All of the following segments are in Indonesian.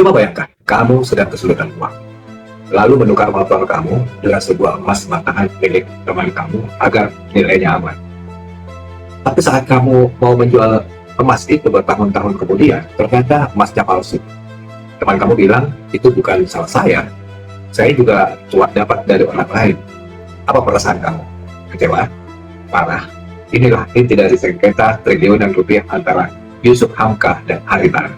Coba bayangkan, kamu sedang kesulitan uang, lalu menukar motor kamu dengan sebuah emas batangan milik teman kamu agar nilainya aman. Tapi saat kamu mau menjual emas itu bertahun-tahun kemudian, ternyata emasnya palsu. Teman kamu bilang, itu bukan salah saya juga cuma dapat dari orang lain. Apa perasaan kamu? Kecewa? Parah? Inilah inti dari sengketa triliunan rupiah antara Yusuf Hamka dan Haritano.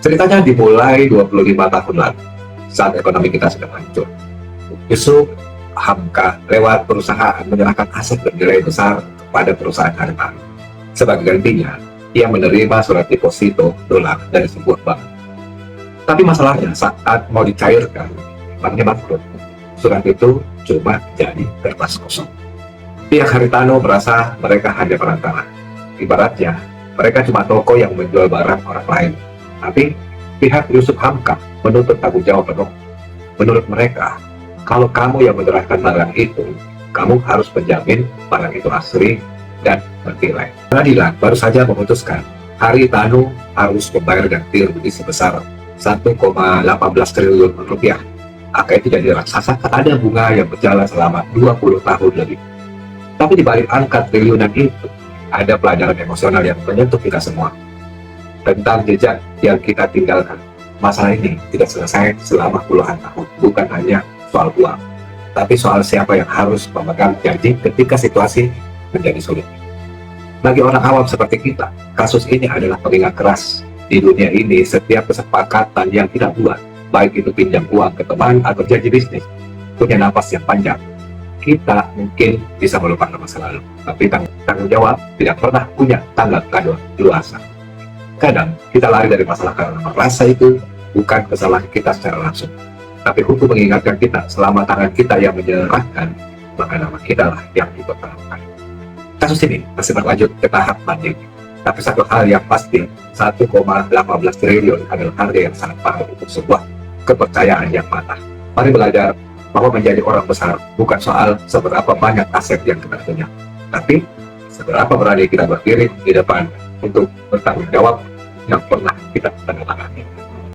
Ceritanya dimulai 25 tahun lalu, saat ekonomi kita sedang hancur. Yusuf Hamka lewat perusahaan menyerahkan aset bernilai besar kepada perusahaan Haritano. Sebagai gantinya, ia menerima surat deposito dolar dari sebuah bank. Tapi masalahnya saat mau dicairkan, banknya bangkrut. Surat itu cuma jadi kertas kosong. Pihak Haritano merasa mereka hanya perantara. Ibaratnya, mereka cuma toko yang menjual barang orang lain. Tapi pihak Yusuf Hamka menuntut tanggung jawab penuh. Menurut mereka, kalau kamu yang menyerahkan barang itu, kamu harus menjamin barang itu asli dan bernilai. Pengadilan baru saja memutuskan Haritano harus membayar ganti rugi sebesar 1,18 triliun rupiah. Angka itu jadi raksasa karena ada bunga yang berjalan selama 20 tahun lebih. Tapi di balik angka triliunan itu, ada pelajaran emosional yang menyentuh kita semua. Tentang jejak yang kita tinggalkan. Masalah ini tidak selesai selama puluhan tahun. Bukan hanya soal uang, tapi soal siapa yang harus memegang janji ketika situasi menjadi sulit. Bagi orang awam seperti kita, kasus ini adalah pengingat keras. Di dunia ini, setiap kesepakatan yang kita buat, baik itu pinjam uang ke teman atau janji bisnis, punya napas yang panjang. Kita mungkin bisa melupakan masa lalu, tapi tanggung jawab tidak pernah punya tanggal kadaluarsa. Kadang kita lari dari masalah karena merasa itu bukan kesalahan kita secara langsung, tapi hukum mengingatkan kita selama tangan kita yang menyerahkan, maka nama kita lah yang dipertaruhkan. Kasus ini masih berlanjut ke tahap banding, tapi satu hal yang pasti, 1,18 triliun adalah harga yang sangat mahal untuk sebuah kepercayaan yang patah. Mari belajar bahwa menjadi orang besar bukan soal seberapa banyak aset yang kita punya, tapi seberapa berani kita berdiri di depan untuk bertanggung jawab yang pernah kita tanda tangan.